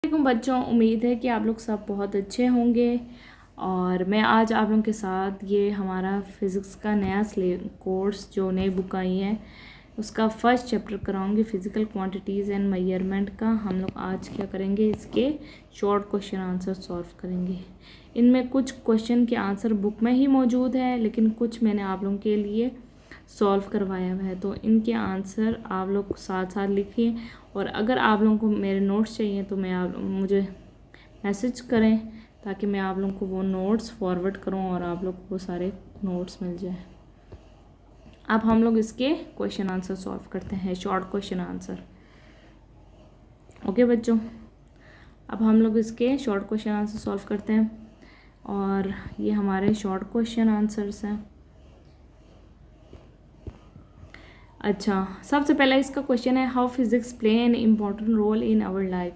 वालेकुम बच्चों, उम्मीद है कि आप लोग सब बहुत अच्छे होंगे। और मैं आज आप लोगों के साथ ये हमारा फ़िज़िक्स का नया कोर्स जो नई बुक आई है उसका फर्स्ट चैप्टर कराऊंगी, फ़िज़िकल क्वांटिटीज़ एंड मेजरमेंट का। हम लोग आज क्या करेंगे, इसके शॉर्ट क्वेश्चन आंसर सॉल्व करेंगे। इनमें कुछ क्वेश्चन के आंसर बुक में ही मौजूद है, लेकिन कुछ मैंने आप लोगों के लिए सॉल्व करवाया हुआ है, तो इनके आंसर आप लोग साथ साथ लिखिए। और अगर आप लोगों को मेरे नोट्स चाहिए तो मुझे मैसेज करें ताकि मैं आप लोगों को वो नोट्स फॉरवर्ड करूं और आप लोग को वो सारे नोट्स मिल जाए। अब हम लोग इसके क्वेश्चन आंसर सॉल्व करते हैं, शॉर्ट क्वेश्चन आंसर। ओके बच्चों, अब हम लोग इसके शॉर्ट क्वेश्चन आंसर सॉल्व करते हैं और ये हमारे शॉर्ट क्वेश्चन आंसर्स हैं। अच्छा, सबसे पहला इसका क्वेश्चन है, how physics play an important role in our life.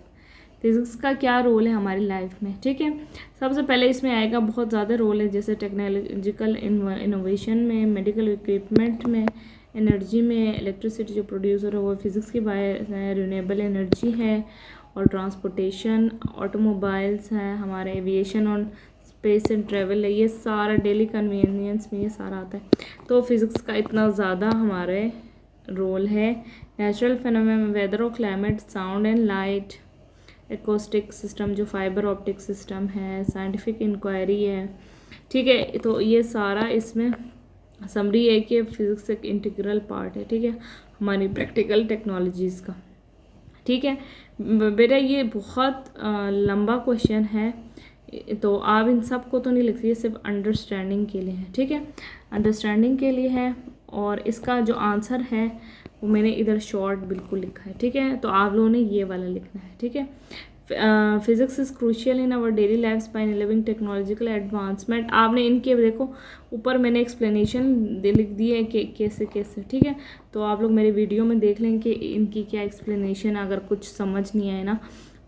Physics का क्या रोल है हमारी लाइफ में, ठीक है। सबसे पहले इसमें आएगा बहुत ज़्यादा रोल है, जैसे टेक्नोलॉजिकल इनोवेशन में, मेडिकल इक्विपमेंट में, एनर्जी में, इलेक्ट्रिसिटी जो प्रोड्यूसर है वो फिज़िक्स की बाय, रिन्यूएबल एनर्जी है, और ट्रांसपोर्टेशन, ऑटोमोबाइल्स हैं हमारे, एविएशन और स्पेस एंड ट्रैवल है, ये सारा डेली कन्वीनियंस में ये सारा आता है। तो फिज़िक्स का इतना ज़्यादा हमारे रोल है। नेचुरल फिनोमेना, वेदर और climate, sound and light, acoustic system जो फाइबर ऑप्टिक सिस्टम है, साइंटिफिक इंक्वायरी है, ठीक है। तो ये सारा इसमें समरी है कि फिज़िक्स एक इंटीग्रल पार्ट है, ठीक है, हमारी प्रैक्टिकल टेक्नोलॉजीज़ का, ठीक है। बेटा ये बहुत लंबा क्वेश्चन है, तो आप इन सब को तो नहीं लिख सकते, सिर्फ अंडरस्टैंडिंग के लिए है, ठीक है, अंडरस्टैंडिंग के लिए है। और इसका जो आंसर है वो मैंने इधर शॉर्ट बिल्कुल लिखा है, ठीक है। तो आप लोगों ने ये वाला लिखना है, ठीक है। Physics is crucial in our daily lifes by enabling technological advancement. आपने इनके देखो ऊपर मैंने एक्सप्लेनेशन लिख दी है कि कैसे कैसे, ठीक है। तो आप लोग मेरे वीडियो में देख लें कि इनकी क्या एक्सप्लेनेशन, अगर कुछ समझ नहीं आए ना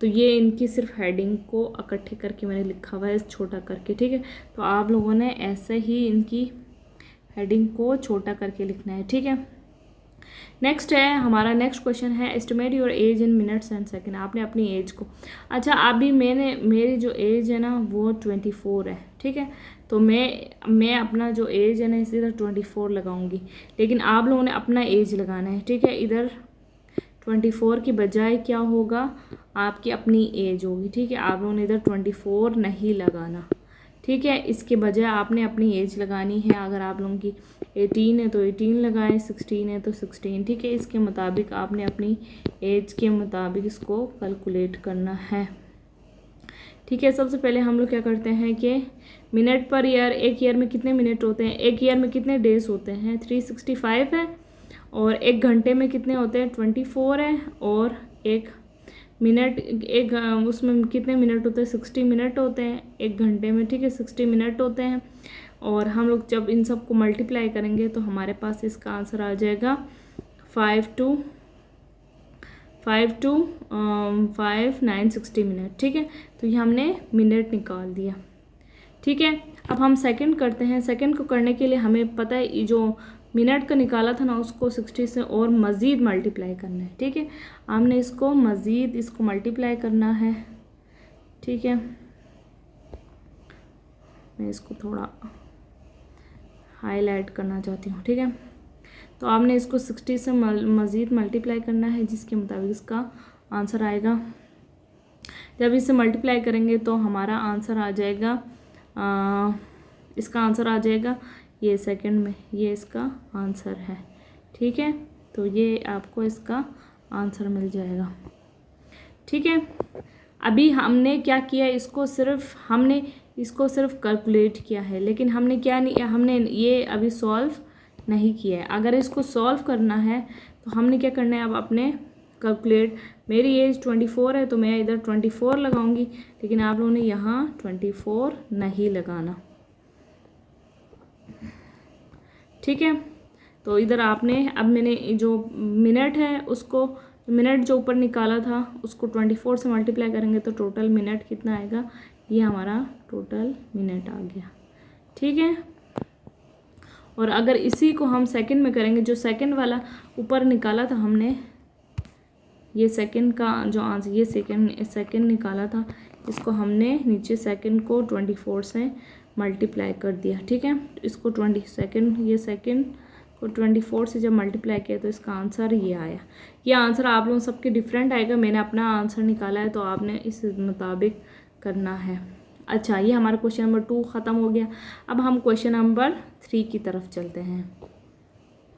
तो ये इनकी सिर्फ हेडिंग को इकट्ठे करके मैंने लिखा हुआ है छोटा करके, ठीक है। तो आप लोगों ने ऐसे ही इनकी हेडिंग को छोटा करके लिखना है, ठीक है। नेक्स्ट है हमारा, नेक्स्ट क्वेश्चन है, estimate your age in minutes and second. आपने अपनी एज को, अच्छा अभी मेरी जो एज है ना वो 24 है, ठीक है। तो मैं अपना जो एज है ना इधर 24 लगाऊंगी, लेकिन आप लोगों ने अपना एज लगाना है, ठीक है। इधर 24 की बजाय क्या होगा, आपकी अपनी एज होगी, ठीक है। आप लोगों ने इधर 24 नहीं लगाना, ठीक है। इसके बजाय आपने अपनी एज लगानी है। अगर आप लोगों की 18 है तो 18 लगाएं, 16 है तो 16, ठीक है। इसके मुताबिक आपने अपनी एज के मुताबिक इसको कैलकुलेट करना है, ठीक है। सबसे पहले हम लोग क्या करते हैं कि मिनट पर ईयर, एक ईयर में कितने मिनट होते हैं, एक ईयर में कितने डेज होते हैं, 365 है। और एक घंटे में कितने होते हैं, 24 है। और एक मिनट, उसमें कितने मिनट होते हैं, 60 मिनट होते हैं एक घंटे में, ठीक है, 60 मिनट होते हैं। और हम लोग जब इन सब को मल्टीप्लाई करेंगे तो हमारे पास इसका आंसर आ जाएगा 960 मिनट, ठीक है। तो ये हमने मिनट निकाल दिया, ठीक है। अब हम सेकंड करते हैं। सेकंड को करने के लिए हमें पता है जो मिनट का निकाला था ना उसको 60 से और मज़ीद मल्टीप्लाई करना है, ठीक है। हमने इसको मज़ीद इसको मल्टीप्लाई करना है, ठीक है। मैं इसको थोड़ा हाईलाइट करना चाहती हूँ, ठीक है। तो आपने इसको 60 से मज़ीद मल्टीप्लाई करना है, जिसके मुताबिक इसका आंसर आएगा। जब इसे मल्टीप्लाई करेंगे तो हमारा आंसर आ जाएगा, इसका आंसर आ जाएगा ये सेकंड में, ये इसका आंसर है, ठीक है। तो ये आपको इसका आंसर मिल जाएगा, ठीक है। अभी हमने क्या किया, हमने इसको सिर्फ कैलकुलेट किया है, लेकिन हमने क्या नहीं, हमने ये अभी सॉल्व नहीं किया है। अगर इसको सॉल्व करना है तो हमने क्या करना है, अब अपने कैलकुलेट, मेरी एज 24 है तो मैं इधर 24 लगाऊंगी, लेकिन आप लोगों ने यहाँ 24 नहीं लगाना, ठीक है। तो इधर आपने, अब मैंने जो मिनट है उसको, मिनट जो ऊपर निकाला था उसको 24 से मल्टीप्लाई करेंगे तो टोटल मिनट कितना आएगा, ये हमारा टोटल मिनट आ गया, ठीक है। और अगर इसी को हम सेकंड में करेंगे, जो सेकंड वाला ऊपर निकाला था हमने, ये सेकंड का जो आंसर, ये सेकंड निकाला था, इसको हमने नीचे सेकंड को 24 से मल्टीप्लाई कर दिया, ठीक है। इसको 22 को 24 से जब मल्टीप्लाई किया तो इसका आंसर ये आया। ये आंसर आप लोगों सबके डिफरेंट आएगा, मैंने अपना आंसर निकाला है तो आपने इस मुताबिक करना है। अच्छा, ये हमारा क्वेश्चन नंबर 2 ख़त्म हो गया। अब हम क्वेश्चन नंबर 3 की तरफ चलते हैं,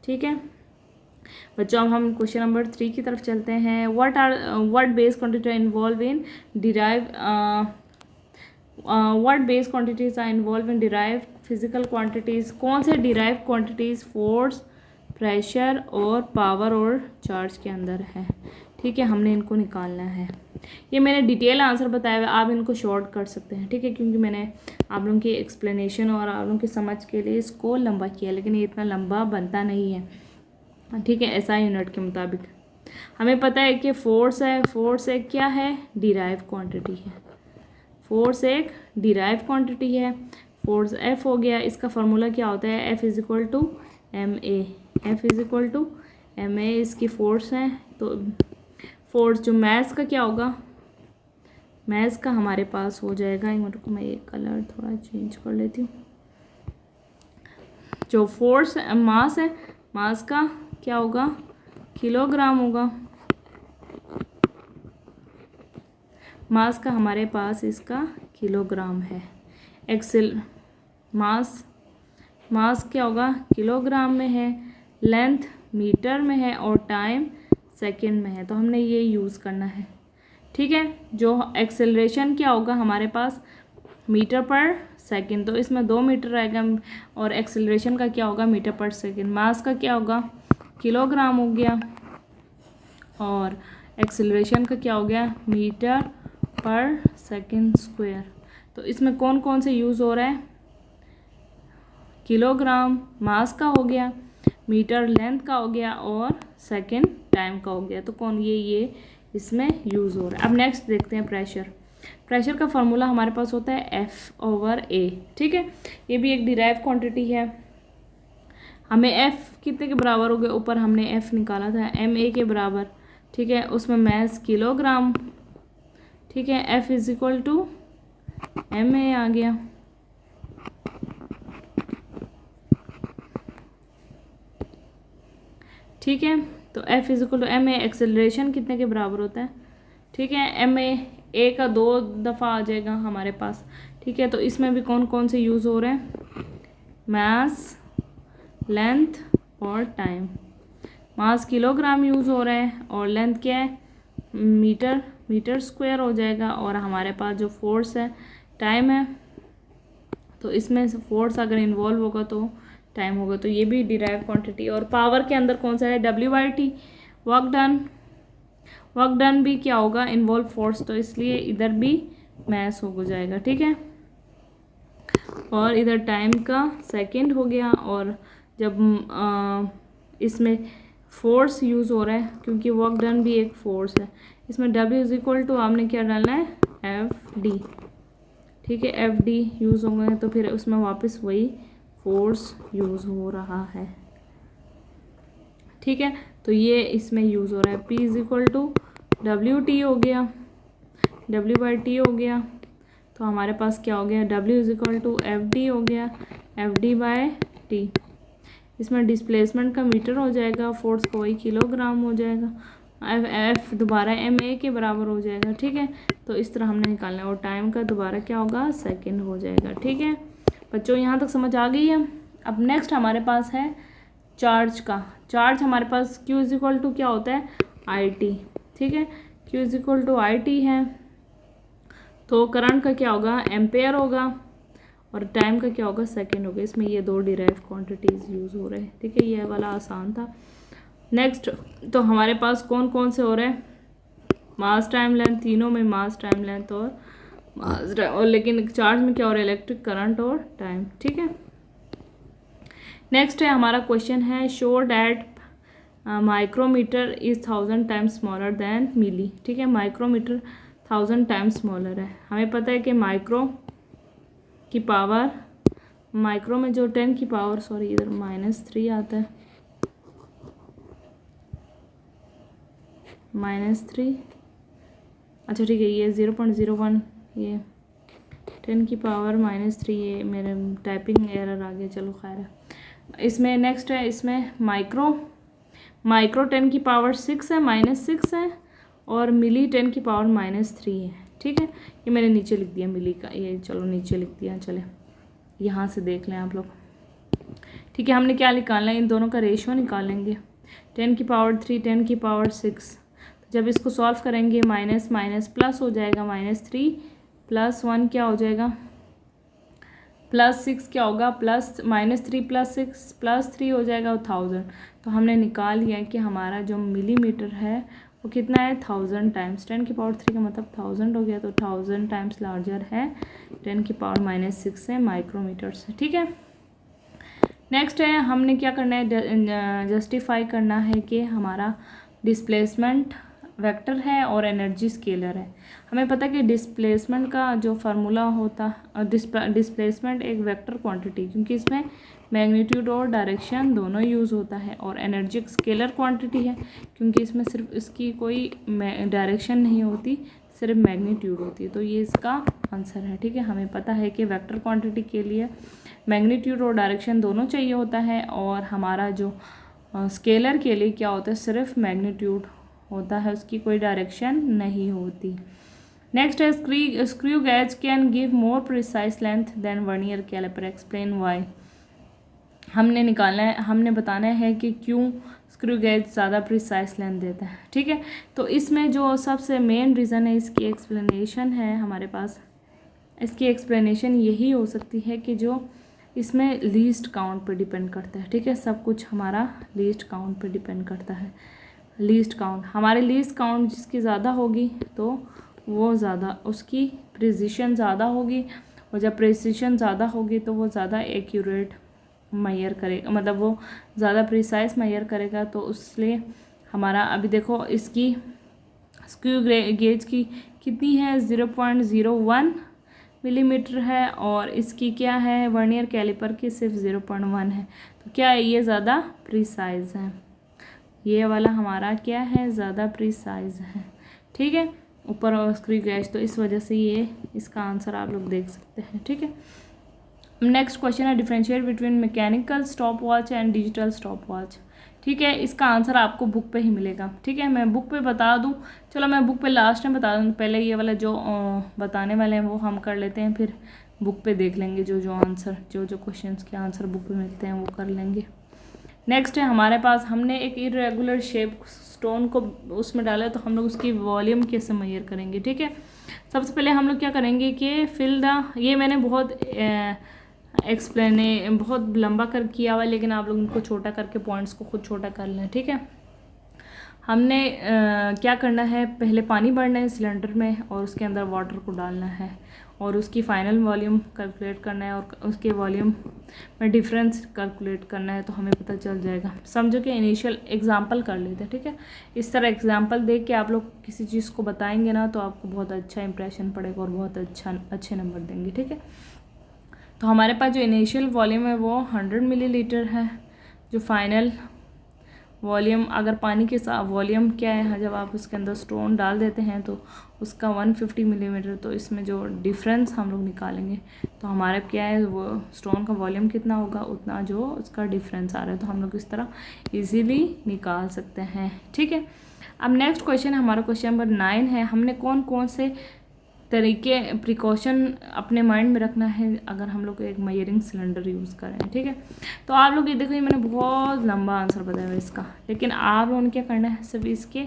ठीक है बच्चों। अब हम क्वेश्चन नंबर 3 की तरफ चलते हैं। What base quantity involve in derive what base quantities are involve in derive physical quantities. कौन से डिराइव क्वांटिटीज़ फोर्स, प्रेशर और पावर और चार्ज के अंदर है, ठीक है। हमने इनको निकालना है। ये मैंने डिटेल आंसर बताया हुआ, आप इनको शॉर्ट कर सकते हैं, ठीक है, क्योंकि मैंने आप लोगों की एक्सप्लेनेशन और आप लोगों की समझ के लिए इसको लंबा किया, लेकिन ये इतना लंबा बनता नहीं है, ठीक है। ऐसा यूनिट के मुताबिक हमें पता है कि फोर्स है, फोर्स एक क्या है, डिराइव क्वांटिटी है। फोर्स एक डिराइव क्वांटिटी है। फोर्स एफ हो गया, इसका फार्मूला क्या होता है, F is equal to m a. F is equal to m a इसकी फोर्स है। तो फोर्स जो मैथ्स का क्या होगा, मैथ्स का हमारे पास हो जाएगा, एक मिनट को मैं ये कलर थोड़ा चेंज कर लेती हूँ। जो फोर्स मास है, मास का क्या होगा, किलोग्राम होगा। मास का हमारे पास इसका किलोग्राम है। एक्सेल मास क्या होगा, किलोग्राम में है। लेंथ मीटर में है और टाइम सेकंड में है, तो हमने ये यूज़ करना है, ठीक है। जो एक्सेलरेशन क्या होगा हमारे पास, मीटर पर सेकंड, तो इसमें 2 मीटर रहेगा। और एक्सेलरेशन का क्या होगा, मीटर पर सेकंड। मास का क्या होगा, किलोग्राम हो गया, और एक्सेलरेशन का क्या हो गया, मीटर पर सेकंड स्क्वायर। तो इसमें कौन कौन से यूज़ हो रहा है, किलोग्राम मास का हो गया, मीटर लेंथ का हो गया, और सेकंड टाइम का हो गया। तो कौन ये इसमें यूज़ हो रहा है। अब नेक्स्ट देखते हैं प्रेशर। प्रेशर का फार्मूला हमारे पास होता है F/A, ठीक है। ये भी एक डिराइव क्वांटिटी है। हमें F कितने के बराबर हो गया, ऊपर हमने F निकाला था MA के बराबर, ठीक है। उसमें मैस किलोग्राम, ठीक है। F is equal to MA आ गया, ठीक है। तो F is equal to MA। Acceleration कितने के बराबर होता है, ठीक है। MA का 2 दफ़ा आ जाएगा हमारे पास, ठीक है। तो इसमें भी कौन कौन से यूज़ हो रहे हैं, मास, लेंथ और टाइम। मास किलोग्राम यूज़ हो रहा है, और लेंथ क्या है, मीटर स्क्वायर हो जाएगा, और हमारे पास जो फोर्स है टाइम है। तो इसमें से फोर्स अगर इन्वॉल्व होगा तो टाइम होगा, तो ये भी डिराइव क्वांटिटी। और पावर के अंदर कौन सा है, W/T, वर्क डन भी क्या होगा, इन्वॉल्व फोर्स, तो इसलिए इधर भी मैस हो जाएगा, ठीक है। और इधर टाइम का सेकंड हो गया, और जब इसमें फोर्स यूज़ हो रहा है क्योंकि वर्क डन भी एक फोर्स है। इसमें W इज इक्वल टू आपने क्या डालना है, FD, ठीक है। FD यूज़ हो गए तो फिर उसमें वापस वही फोर्स यूज़ हो रहा है, ठीक है। तो ये इसमें यूज़ हो रहा है। P is equal to WT हो गया, W/T हो गया। तो हमारे पास क्या हो गया, W is equal to FD हो गया, FD/T। इसमें डिस्प्लेसमेंट का मीटर हो जाएगा, फोर्स का वही किलोग्राम हो जाएगा, F दोबारा MA के बराबर हो जाएगा, ठीक है। तो इस तरह हमने निकालना है, और टाइम का दोबारा क्या होगा, सेकंड हो जाएगा, ठीक है बच्चों। यहाँ तक समझ आ गई है। अब नेक्स्ट हमारे पास है चार्ज का। चार्ज हमारे पास Q इज इक्वल टू क्या होता है, IT, ठीक है। Q is equal to IT है, तो करंट का क्या होगा, एम्पेयर होगा, और टाइम का क्या होगा, सेकंड होगा। इसमें ये 2 डिराइव क्वांटिटीज़ यूज़ हो रहे हैं, ठीक है। ये वाला आसान था। नेक्स्ट तो हमारे पास कौन कौन से हो रहे हैं, मास, टाइम, लेंथ, तीनों में मास, टाइम, लेंथ और मास, और लेकिन चार्ज में क्या हो रहा है, इलेक्ट्रिक करंट और टाइम, ठीक है। नेक्स्ट है हमारा क्वेश्चन है, show that micrometer is 1000 times smaller than milli, ठीक है। माइक्रोमीटर 1000 टाइम्स स्मॉलर है। हमें पता है कि माइक्रो की पावर, माइक्रो में जो 10 की पावर, सॉरी इधर -3 आता है, -3, अच्छा ठीक है, ये 0.01, ये 10 की पावर -3, ये मेरे टाइपिंग एरर आ गया, चलो खैर है। इसमें नेक्स्ट है, इसमें माइक्रो 10 की पावर 6 है, -6 है, और मिली 10 की पावर -3 है। ठीक है, ये मैंने नीचे लिख दिया मिली का, ये चलो नीचे लिख दिया, चले यहाँ से देख लें आप लोग। ठीक है, हमने क्या निकालना है, इन दोनों का रेशियो निकालेंगे। 10 की पावर 3, 10 की पावर 6, जब इसको सॉल्व करेंगे माइनस माइनस प्लस हो जाएगा, -3 + 1 क्या हो जाएगा, +6 क्या होगा, -3 + 6 +3 हो जाएगा 1000। तो हमने निकाल लिया कि हमारा जो मिलीमीटर है वो कितना है, 1000 टाइम्स 10 की पावर 3 का मतलब 1000 हो गया, तो 1000 टाइम्स लार्जर है 10 की पावर -6 से माइक्रोमीटर से। ठीक है, नेक्स्ट है, हमने क्या करना है, जस्टिफाई करना है कि हमारा डिस्प्लेसमेंट वेक्टर है और एनर्जी स्केलर है। हमें पता है कि डिस्प्लेसमेंट का जो फार्मूला होता, डिस्प्लेसमेंट एक वेक्टर क्वांटिटी, क्योंकि इसमें मैग्नीट्यूड और डायरेक्शन दोनों यूज़ होता है, और एनर्जी एक स्केलर क्वांटिटी है क्योंकि इसमें सिर्फ इसकी कोई डायरेक्शन नहीं होती, सिर्फ मैग्नीट्यूड होती है। तो ये इसका आंसर है। ठीक है, हमें पता है कि वेक्टर क्वांटिटी के लिए मैग्नीट्यूड और डायरेक्शन दोनों चाहिए होता है, और हमारा जो स्केलर के लिए क्या होता है, सिर्फ मैग्नीट्यूड होता है, उसकी कोई डायरेक्शन नहीं होती। नेक्स्ट है, screw gauge can give more precise length than vernier caliper, explain why. हमने निकालना है, हमने बताना है कि क्यों स्क्रू गेज ज़्यादा प्रिसाइज लेंथ देता है। ठीक है, तो इसमें जो सबसे मेन रीज़न है, इसकी एक्सप्लेनेशन है हमारे पास, इसकी एक्सप्लेनेशन यही हो सकती है कि जो इसमें लीस्ट काउंट पे डिपेंड करता है। ठीक है, सब कुछ हमारा लीस्ट काउंट पे डिपेंड करता है। लीस्ट काउंट, हमारे लीस्ट काउंट जिसकी ज़्यादा होगी तो वो ज़्यादा, उसकी प्रिसिशन ज़्यादा होगी, और जब प्रिसिशन ज़्यादा होगी तो वो ज़्यादा एक्यूरेट मेजर करेगा, मतलब वो ज़्यादा प्रिसाइज मेजर करेगा। तो इसलिए हमारा अभी देखो, इसकी स्क्रू गेज की कितनी है, 0.01 मिलीमीटर है, और इसकी क्या है, वर्नियर कैलिपर की सिर्फ 0.1 है। तो क्या है, ये ज़्यादा प्रिसाइज है, ये वाला हमारा क्या है, ज़्यादा प्रिसाइज है। ठीक है, ऊपर और स्क्रू गेज, तो इस वजह से ये इसका आंसर आप लोग देख सकते हैं। ठीक है, नेक्स्ट क्वेश्चन है, differentiate between mechanical stop watch and digital stop watch. ठीक है, इसका आंसर आपको बुक पे ही मिलेगा। ठीक है, मैं बुक पे बता दूं, चलो मैं बुक पे लास्ट में बता दूं, पहले ये वाला जो बताने वाले हैं वो हम कर लेते हैं, फिर बुक पे देख लेंगे जो आंसर, जो क्वेश्चंस के आंसर बुक पे मिलते हैं वो कर लेंगे। नेक्स्ट है हमारे पास, हमने एक इरेगुलर शेप स्टोन को उसमें डाला है, तो हम लोग उसकी वॉल्यूम कैसे मेजर करेंगे। ठीक है, सबसे पहले हम लोग क्या करेंगे कि फिल द, ये मैंने बहुत बहुत लंबा कर किया हुआ है, लेकिन आप लोग उनको छोटा करके पॉइंट्स को खुद छोटा कर लें। ठीक है, हमने क्या करना है, पहले पानी भरना है सिलेंडर में, और उसके अंदर वाटर को डालना है, और उसकी फाइनल वॉल्यूम कैलकुलेट करना है, और उसके वॉल्यूम में डिफरेंस कैलकुलेट करना है, तो हमें पता चल जाएगा। समझो कि इनिशियल एग्जांपल कर लेते हैं। ठीक है, इस तरह एग्जांपल देख के आप लोग किसी चीज़ को बताएंगे ना, तो आपको बहुत अच्छा इंप्रेशन पड़ेगा और बहुत अच्छे नंबर देंगे। ठीक है, तो हमारे पास जो इनिशियल वॉल्यूम है वो 100 मिलीलीटर है, जो फाइनल वॉल्यूम, अगर पानी के साथ वॉल्यूम क्या है, जब आप उसके अंदर स्टोन डाल देते हैं तो उसका 150 मिलीमीटर, तो इसमें जो डिफरेंस हम लोग निकालेंगे, तो हमारे क्या है, वो स्टोन का वॉल्यूम कितना होगा, उतना जो उसका डिफरेंस आ रहा है, तो हम लोग इस तरह इजीली निकाल सकते हैं। ठीक है, अब नेक्स्ट क्वेश्चन हमारा क्वेश्चन नंबर 9 है, हमने कौन कौन से तरीके प्रिकॉशन अपने माइंड में रखना है अगर हम लोग एक मेजरिंग सिलेंडर यूज़ करें। ठीक है, तो आप लोग ये देखो, ये मैंने बहुत लंबा आंसर बताया है इसका, लेकिन आप लोगों ने क्या करना है, सिर्फ इसके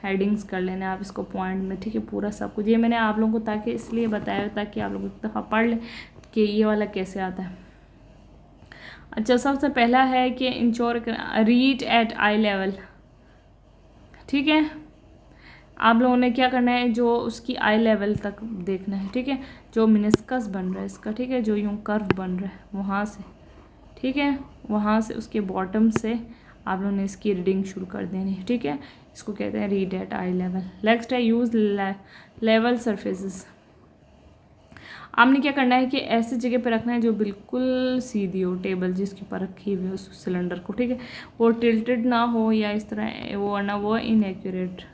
हेडिंग्स कर लेना है आप इसको पॉइंट में। ठीक है, पूरा सब कुछ ये मैंने आप लोगों को ताकि इसलिए बताया ताकि आप लोग एक दफ़ा पढ़ लें कि ये वाला कैसे आता है। अच्छा, सबसे पहला है कि इंश्योर रीड एट आई लेवल। ठीक है, आप लोगों ने क्या करना है, जो उसकी आई लेवल तक देखना है। ठीक है, जो मिनिस्कस बन रहा है इसका, ठीक है, जो यूँ कर्व बन रहा है वहाँ से, ठीक है, वहाँ से उसके बॉटम से आप लोगों ने इसकी रीडिंग शुरू कर देनी है। ठीक है, इसको कहते हैं रीड एट आई लेवल। नेक्स्ट है यूज़ लेवल सरफेसेस। आपने क्या करना है कि ऐसी जगह पर रखना है जो बिल्कुल सीधी हो, टेबल जिसके ऊपर रखी हुई है उस सिलेंडर को। ठीक है, वो टिल्टेड ना हो या इस तरह वो ना वो इनएक्यूरेट,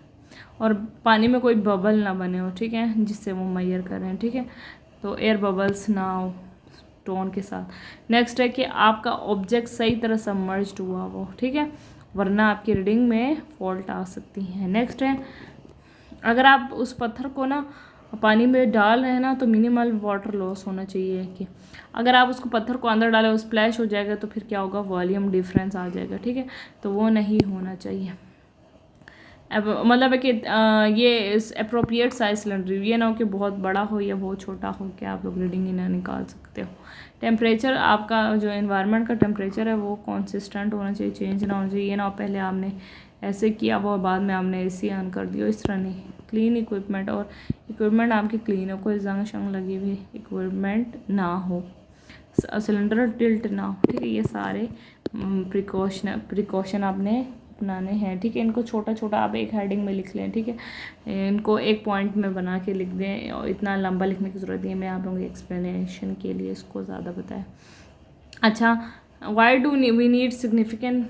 और पानी में कोई बबल ना बने हो, ठीक है, जिससे वो मेजर करें, ठीक है, तो एयर बबल्स ना हो टोन के साथ। नेक्स्ट है कि आपका ऑब्जेक्ट सही तरह सबमर्ज्ड हुआ हो, ठीक है, वरना आपकी रीडिंग में फॉल्ट आ सकती है। नेक्स्ट है अगर आप उस पत्थर को ना पानी में डाल रहे हैं ना तो मिनिमल वाटर लॉस होना चाहिए। कि अगर आप उसको पत्थर को अंदर डालें, स्प्लैश हो जाएगा तो फिर क्या होगा, वॉल्यूम डिफरेंस आ जाएगा, ठीक है, तो वो नहीं होना चाहिए। अब मतलब है कि ये अप्रोप्रिएट साइज सिलेंडर, ये ना हो कि बहुत बड़ा हो या बहुत छोटा हो कि आप लोग रीडिंग ही ना निकाल सकते हो। टेम्परेचर, आपका जो एनवायरनमेंट का टेम्परेचर है वो कंसिस्टेंट होना चाहिए, चेंज ना होना चाहिए। ये ना हो पहले आपने ऐसे किया वो बाद में आपने एसी ऑन कर दिया, इस तरह नहीं। क्लीन इक्विपमेंट, और इक्विपमेंट आपकी क्लीन हो, कोई जंग शंग लगी हुई इक्विपमेंट ना हो, सिलेंडर टिल्ट ना हो, ठीक है, ये सारे प्रिकॉशन आपने अपनाने हैं, ठीक है। इनको छोटा छोटा आप एक हेडिंग में लिख लें, ठीक है, इनको एक पॉइंट में बना के लिख दें, और इतना लंबा लिखने की ज़रूरत नहीं है, मैं आप लोगों के एक्सप्लेनेशन के लिए इसको ज़्यादा बताया। अच्छा, why do we need significant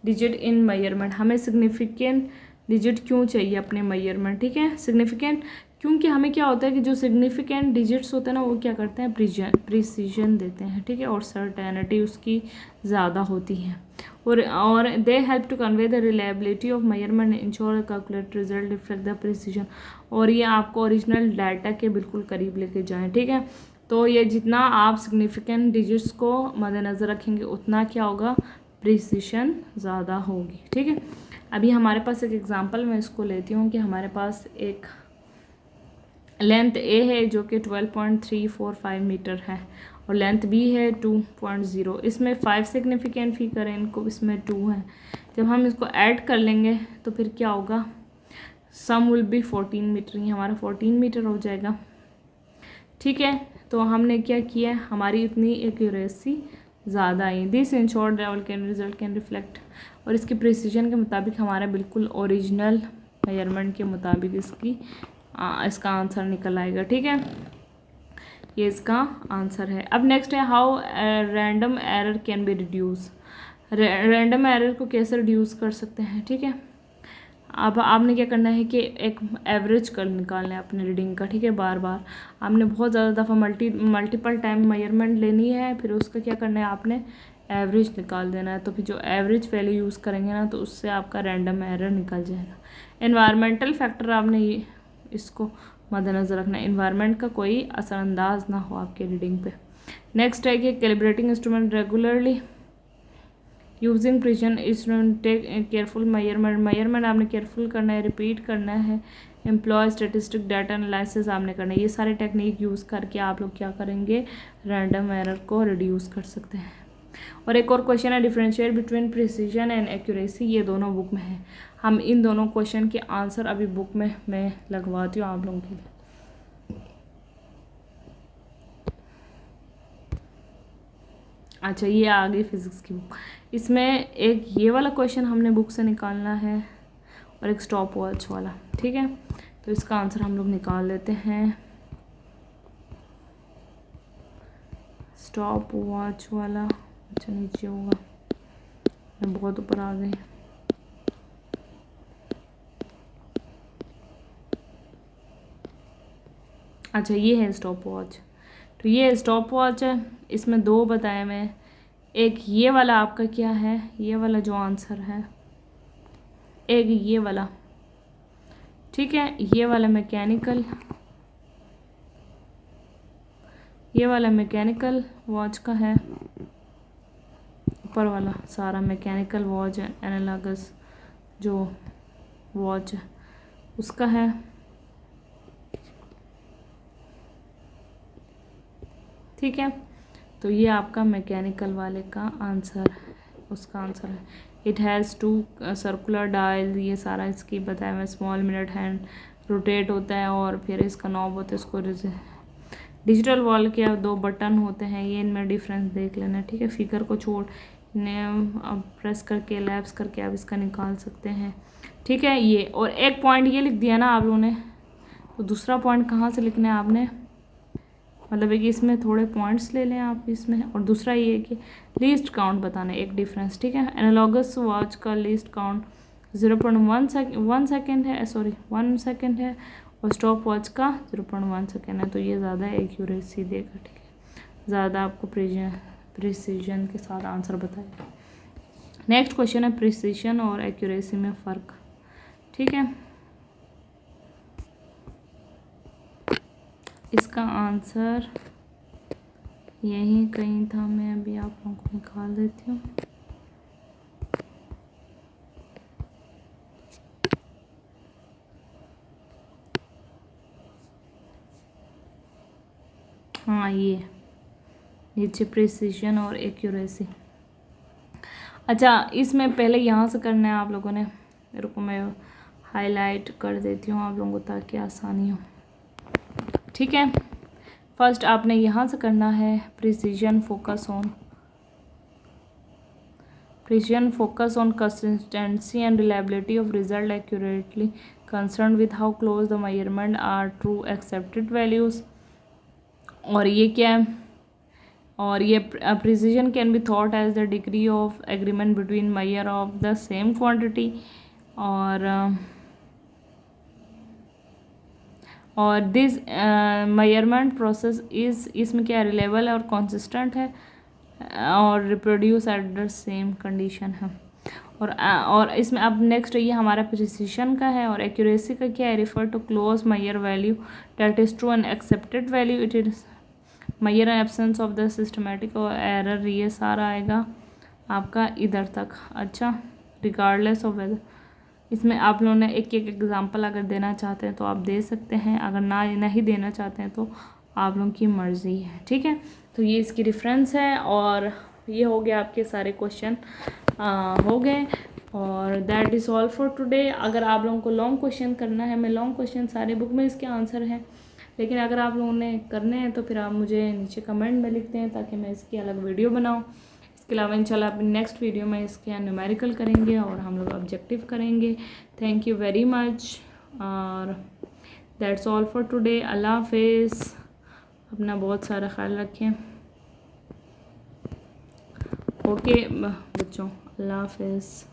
digit in measurement, हमें सिग्निफिकेंट डिजिट क्यों चाहिए अपने मेजरमेंट, ठीक है, सिग्निफिकेंट, क्योंकि हमें क्या होता है कि जो सिग्निफिकेंट डिजिट्स होते हैं ना वो क्या करते हैं, प्रिसीजन देते हैं, ठीक है, और सर्टेनिटी उसकी ज़्यादा होती है, और they help to convey the reliability of measurement, ensure calculate result reflect the precision, और ये आपको ओरिजिनल डाटा के बिल्कुल करीब लेके जाएं, ठीक है। तो ये जितना आप सिग्निफिकेंट डिजिट्स को मद्देनज़र रखेंगे उतना क्या होगा, प्रिसीशन ज़्यादा होगी, ठीक है। अभी हमारे पास एक एग्जांपल मैं इसको लेती हूँ कि हमारे पास एक लेंथ ए है जो कि 12.345 मीटर है, और लेंथ बी है 2.0, इसमें 5 सिग्निफिकेंट फिगर है, इनको इसमें 2 है। जब हम इसको ऐड कर लेंगे तो फिर क्या होगा, सम विल बी 14 मीटर, ये हमारा 14 मीटर हो जाएगा, ठीक है। तो हमने क्या किया, हमारी इतनी एक्यूरेसी ज़्यादा आई, this insured result can reflect, और इसकी प्रिसीजन के मुताबिक हमारा बिल्कुल ओरिजिनल मेजरमेंट के मुताबिक इसका आंसर निकल आएगा, ठीक है, ये इसका आंसर है। अब नेक्स्ट है how random error can be reduce, random error को कैसे रिड्यूस कर सकते हैं, ठीक है। अब आपने क्या करना है कि एक एवरेज कर निकालना है अपने रीडिंग का, ठीक है, बार बार आपने बहुत ज़्यादा दफ़ा मल्टीपल टाइम मेजरमेंट लेनी है, फिर उसका क्या करना है, आपने एवरेज निकाल देना है, तो फिर जो एवरेज वैल्यू यूज़ करेंगे ना तो उससे आपका रैंडम एरर निकल जाएगा। एनवायरमेंटल फैक्टर आपने इसको मद्देनज़र रखना है, एनवायरनमेंट का कोई असरअंदाज ना हो आपके रीडिंग पे। नेक्स्ट है कि calibrating instrument regularly using precision instrument take careful measurement आपने केयरफुल करना है, रिपीट करना है, एम्प्लॉय स्टेटिस्टिक डाटा एनालिसिस आपने करना है, ये सारे टेक्निक यूज़ करके आप लोग क्या करेंगे, रैंडम एरर को रिड्यूस कर सकते हैं। और एक और क्वेश्चन है differentiate between precision and accuracy, ये दोनों बुक में है, हम इन दोनों क्वेश्चन के आंसर अभी बुक में मैं लगवाती हूँ आप लोगों के लिए। अच्छा, ये आ गई फिज़िक्स की बुक, इसमें एक ये वाला क्वेश्चन हमने बुक से निकालना है और एक स्टॉप वॉच वाला, ठीक है, तो इसका आंसर हम लोग निकाल लेते हैं। स्टॉप वॉच वाला, अच्छा नीचे होगा, मैं बहुत ऊपर आ गई। अच्छा, ये है स्टॉप वॉच, तो ये स्टॉप वॉच है, इसमें 2 बताए मैं, एक ये वाला आपका क्या है, ये वाला जो आंसर है, एक ये वाला, ठीक है, ये वाला मैकेनिकल वॉच का है, ऊपर वाला सारा मैकेनिकल वॉच है, एनालॉगस जो वॉच है उसका है, ठीक है। तो ये आपका मैकेनिकल वाले का आंसर है, उसका आंसर है। इट हैज़ 2 सर्कुलर डायल, ये सारा इसकी बताया मैं, स्मॉल मिनट हैंड रोटेट होता है, और फिर इसका नॉब होता है, इसको डिजिटल वॉल के 2 बटन होते हैं, ये इनमें डिफरेंस देख लेना, ठीक है। फिगर को छोड़ अब प्रेस करके लैप्स करके आप इसका निकाल सकते हैं, ठीक है। ये और एक पॉइंट ये लिख दिया ना आप लोगों ने, तो दूसरा पॉइंट कहाँ से लिखना है आपने, मतलब है कि इसमें थोड़े पॉइंट्स ले लें आप इसमें, और दूसरा ये कि लीस्ट काउंट बताना है, एक डिफरेंस, ठीक है। एनालॉगस वॉच का लीस्ट काउंट 0.1 सेकेंड है, सॉरी 1 सेकेंड है, और स्टॉप वॉच का 0.1 सेकेंड है, तो ये ज़्यादा एक्यूरेसी देगा, ठीक है, ज़्यादा आपको प्रिसीजन के साथ आंसर बताएगा। नेक्स्ट क्वेश्चन है प्रिसीजन और एक्यूरेसी में फ़र्क, ठीक है। इसका आंसर यहीं कहीं था, मैं अभी आप लोगों को निकाल देती हूँ। हाँ, ये नीचे प्रिसीजन और एक्यूरेसी। अच्छा, इसमें पहले यहाँ से करना है आप लोगों ने, रुको मैं हाईलाइट कर देती हूँ आप लोगों को ताकि आसानी हो, ठीक है। फर्स्ट आपने यहाँ से करना है precision focus on consistency and reliability of result, accurately concern with how close the measurement are true accepted values. और ये क्या है, और ये precision can be thought as the degree of agreement between measure of the same quantity, और this measurement process is, इसमें क्या reliable है और कंसिस्टेंट है और reproduce at the same condition है। और इसमें अब नेक्स्ट ये हमारा प्रिसीजन का है, और एक्यूरेसी का क्या है, refer to close measure value that is true and accepted value, it is measure absence of the systematic और एरर, ये सारा आएगा आपका इधर तक। अच्छा, रिगार्डलेस ऑफ वेदर, इसमें आप लोगों ने एक एक एग्जांपल अगर देना चाहते हैं तो आप दे सकते हैं, अगर नहीं देना चाहते हैं तो आप लोगों की मर्ज़ी है, ठीक है। तो ये इसकी रेफरेंस है, और ये हो गया आपके सारे क्वेश्चन हो गए, और that is all for today. अगर आप लोगों को लॉन्ग क्वेश्चन करना है, मैं लॉन्ग क्वेश्चन सारे बुक में इसके आंसर हैं, लेकिन अगर आप लोगों ने करने हैं तो फिर आप मुझे नीचे कमेंट में लिखते हैं ताकि मैं इसकी अलग वीडियो बनाऊँ। इसके अलावा इंशाल्लाह अपनी नेक्स्ट वीडियो में इसके न्यूमेरिकल करेंगे और हम लोग ऑब्जेक्टिव करेंगे। थैंक यू वेरी मच, और दैट्स ऑल फॉर टुडे। अल्लाह हाफिज़, अपना बहुत सारा ख्याल रखें। ओके बच्चों, अल्लाह हाफिज़।